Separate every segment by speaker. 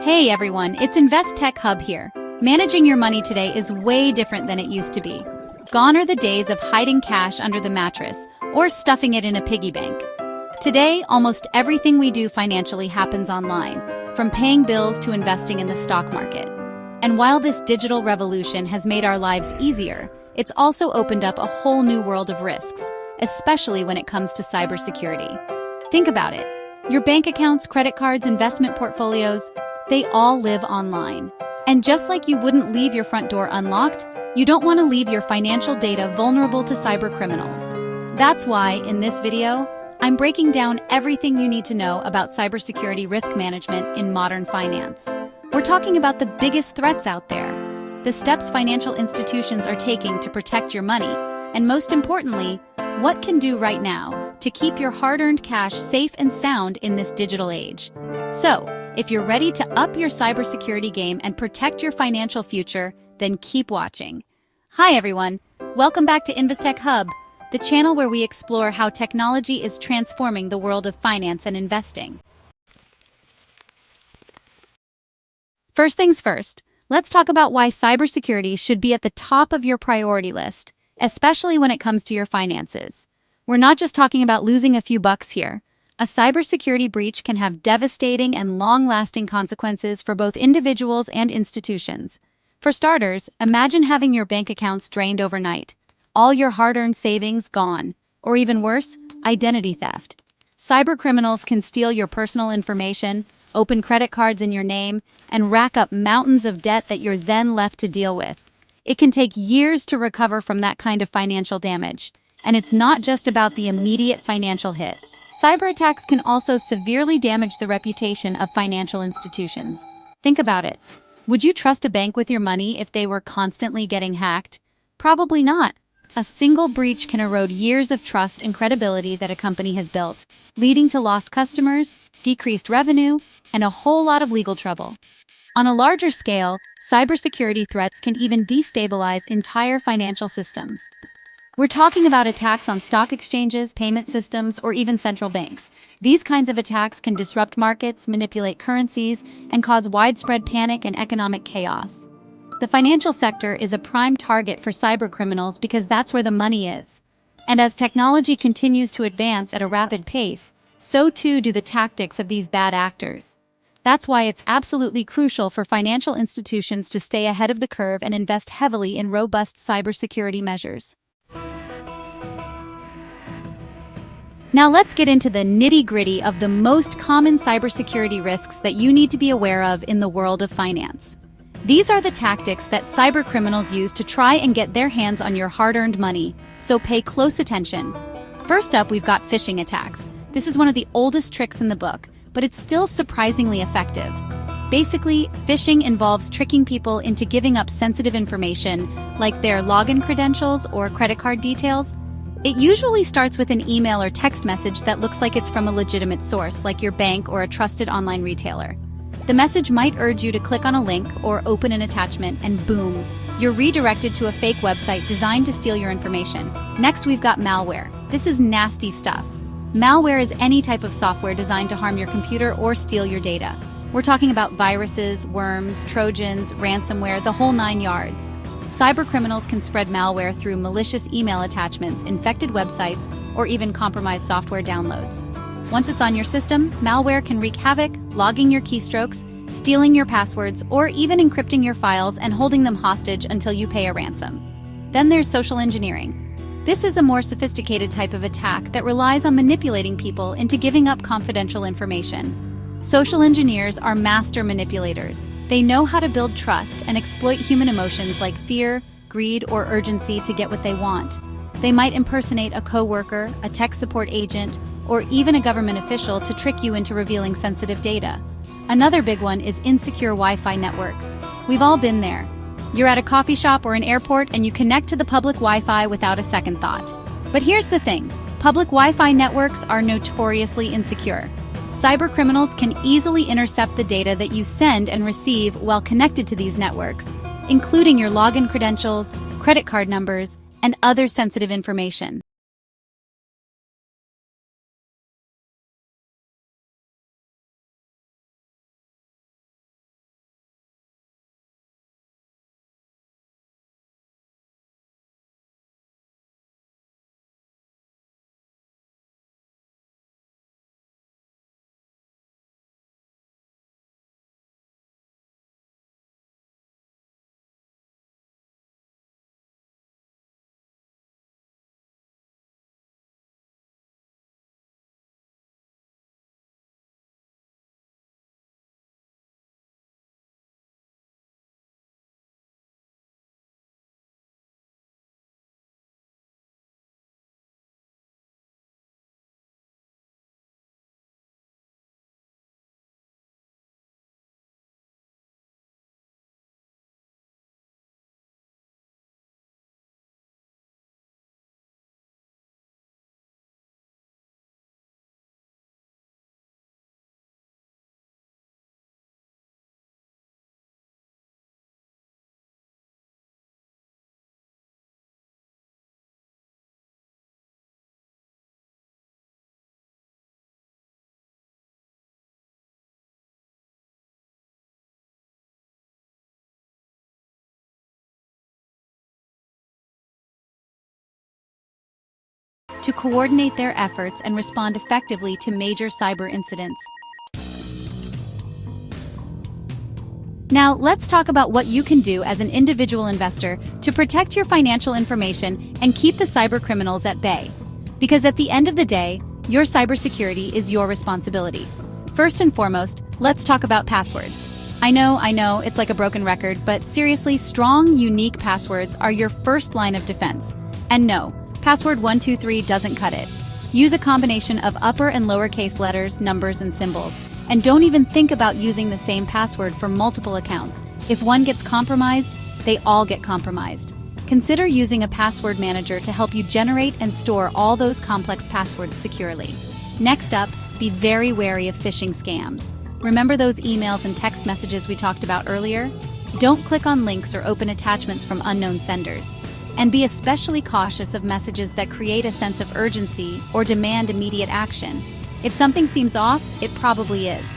Speaker 1: Hey everyone, it's Investech Hub here. Managing your money today is way different than it used to be. Gone are the days of hiding cash under the mattress or stuffing it in a piggy bank. Today, almost everything we do financially happens online, from paying bills to investing in the stock market. And while this digital revolution has made our lives easier, it's also opened up a whole new world of risks, especially when it comes to cybersecurity. Think about it. Your bank accounts, credit cards, investment portfolios, they all live online. And just like you wouldn't leave your front door unlocked, you don't want to leave your financial data vulnerable to cyber criminals. That's why, in this video, I'm breaking down everything you need to know about cybersecurity risk management in modern finance. We're talking about the biggest threats out there, the steps financial institutions are taking to protect your money, and most importantly, what can do right now to keep your hard-earned cash safe and sound in this digital age. So, if you're ready to up your cybersecurity game and protect your financial future, then keep watching. Hi everyone, welcome back to Investech Hub, the channel where we explore how technology is transforming the world of finance and investing. First things first, let's talk about why cybersecurity should be at the top of your priority list, especially when it comes to your finances. We're not just talking about losing a few bucks here. A cybersecurity breach can have devastating and long-lasting consequences for both individuals and institutions. For starters, imagine having your bank accounts drained overnight, all your hard-earned savings gone, or even worse, identity theft. Cybercriminals can steal your personal information, open credit cards in your name, and rack up mountains of debt that you're then left to deal with. It can take years to recover from that kind of financial damage. And it's not just about the immediate financial hit. Cyberattacks can also severely damage the reputation of financial institutions. Think about it. Would you trust a bank with your money if they were constantly getting hacked? Probably not. A single breach can erode years of trust and credibility that a company has built, leading to lost customers, decreased revenue, and a whole lot of legal trouble. On a larger scale, cybersecurity threats can even destabilize entire financial systems. We're talking about attacks on stock exchanges, payment systems, or even central banks. These kinds of attacks can disrupt markets, manipulate currencies, and cause widespread panic and economic chaos. The financial sector is a prime target for cybercriminals because that's where the money is. And as technology continues to advance at a rapid pace, so too do the tactics of these bad actors. That's why it's absolutely crucial for financial institutions to stay ahead of the curve and invest heavily in robust cybersecurity measures. Now let's get into the nitty-gritty of the most common cybersecurity risks that you need to be aware of in the world of finance. These are the tactics that cybercriminals use to try and get their hands on your hard-earned money, so pay close attention. First up, we've got phishing attacks. This is one of the oldest tricks in the book, but it's still surprisingly effective. Basically, phishing involves tricking people into giving up sensitive information, like their login credentials or credit card details. It usually starts with an email or text message that looks like it's from a legitimate source, like your bank or a trusted online retailer. The message might urge you to click on a link or open an attachment, and boom, you're redirected to a fake website designed to steal your information. Next, we've got malware. This is nasty stuff. Malware is any type of software designed to harm your computer or steal your data. We're talking about viruses, worms, trojans, ransomware, the whole 9 yards. Cybercriminals can spread malware through malicious email attachments, infected websites, or even compromised software downloads. Once it's on your system, malware can wreak havoc, logging your keystrokes, stealing your passwords, or even encrypting your files and holding them hostage until you pay a ransom. Then there's social engineering. This is a more sophisticated type of attack that relies on manipulating people into giving up confidential information. Social engineers are master manipulators. They know how to build trust and exploit human emotions like fear, greed, or urgency to get what they want. They might impersonate a coworker, a tech support agent, or even a government official to trick you into revealing sensitive data. Another big one is insecure Wi-Fi networks. We've all been there. You're at a coffee shop or an airport and you connect to the public Wi-Fi without a second thought. But here's the thing, public Wi-Fi networks are notoriously insecure. Cybercriminals can easily intercept the data that you send and receive while connected to these networks, including your login credentials, credit card numbers, and other sensitive information. to coordinate their efforts and respond effectively to major cyber incidents. Now, let's talk about what you can do as an individual investor to protect your financial information and keep the cybercriminals at bay. Because at the end of the day, your cybersecurity is your responsibility. First and foremost, let's talk about passwords. I know, it's like a broken record, but seriously, strong, unique passwords are your first line of defense. And no, password 123 doesn't cut it. Use a combination of upper and lowercase letters, numbers, and symbols. And don't even think about using the same password for multiple accounts. If one gets compromised, they all get compromised. Consider using a password manager to help you generate and store all those complex passwords securely. Next up, be very wary of phishing scams. Remember those emails and text messages we talked about earlier? Don't click on links or open attachments from unknown senders. And be especially cautious of messages that create a sense of urgency or demand immediate action. If something seems off, it probably is.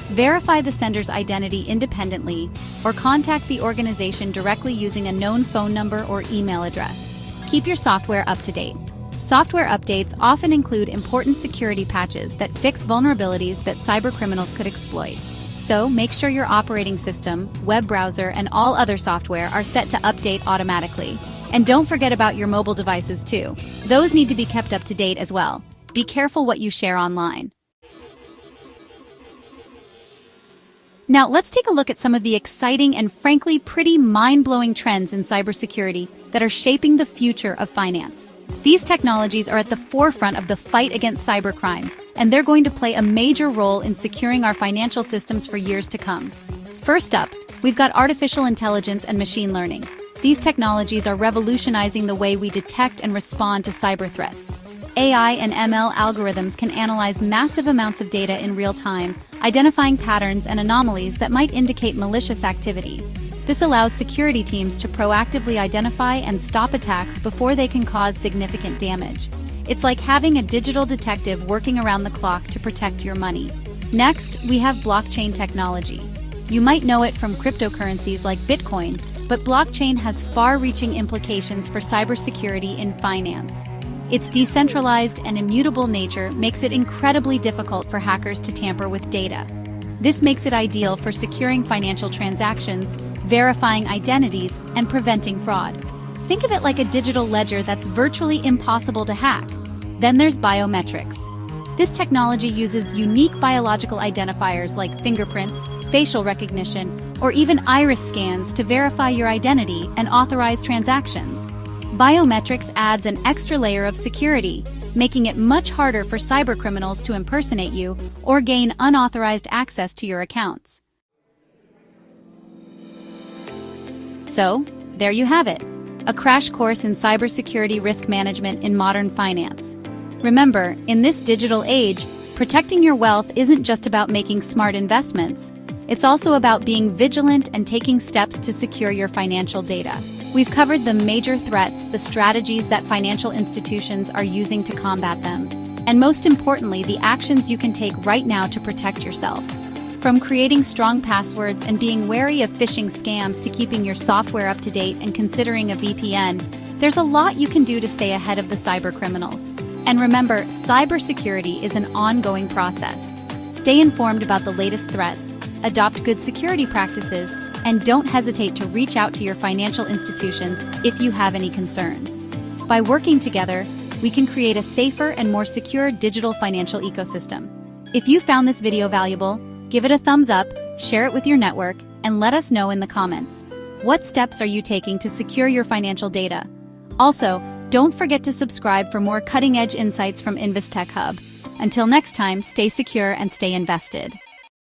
Speaker 1: Verify the sender's identity independently or contact the organization directly using a known phone number or email address. Keep your software up to date. Software updates often include important security patches that fix vulnerabilities that cybercriminals could exploit. So make sure your operating system, web browser, and all other software are set to update automatically. And don't forget about your mobile devices too. Those need to be kept up to date as well. Be careful what you share online. Now let's take a look at some of the exciting and frankly pretty mind-blowing trends in cybersecurity that are shaping the future of finance. These technologies are at the forefront of the fight against cybercrime, and they're going to play a major role in securing our financial systems for years to come. First up, we've got artificial intelligence and machine learning. These technologies are revolutionizing the way we detect and respond to cyber threats. AI and ML algorithms can analyze massive amounts of data in real time, identifying patterns and anomalies that might indicate malicious activity. This allows security teams to proactively identify and stop attacks before they can cause significant damage. It's like having a digital detective working around the clock to protect your money. Next, we have blockchain technology. You might know it from cryptocurrencies like Bitcoin, but blockchain has far-reaching implications for cybersecurity in finance. Its decentralized and immutable nature makes it incredibly difficult for hackers to tamper with data. This makes it ideal for securing financial transactions, verifying identities, and preventing fraud. Think of it like a digital ledger that's virtually impossible to hack. Then there's biometrics. This technology uses unique biological identifiers like fingerprints, facial recognition, or even iris scans to verify your identity and authorize transactions. Biometrics adds an extra layer of security, making it much harder for cybercriminals to impersonate you or gain unauthorized access to your accounts. So, there you have it, a crash course in cybersecurity risk management in modern finance. Remember, in this digital age, protecting your wealth isn't just about making smart investments. It's also about being vigilant and taking steps to secure your financial data. We've covered the major threats, the strategies that financial institutions are using to combat them, and most importantly, the actions you can take right now to protect yourself. From creating strong passwords and being wary of phishing scams to keeping your software up to date and considering a VPN, there's a lot you can do to stay ahead of the cybercriminals. And remember, cybersecurity is an ongoing process. Stay informed about the latest threats, adopt good security practices, and don't hesitate to reach out to your financial institutions if you have any concerns. By working together, we can create a safer and more secure digital financial ecosystem. If you found this video valuable, give it a thumbs up, share it with your network, and let us know in the comments. What steps are you taking to secure your financial data? Also, don't forget to subscribe for more cutting-edge insights from Investech Hub. Until next time, stay secure and stay invested.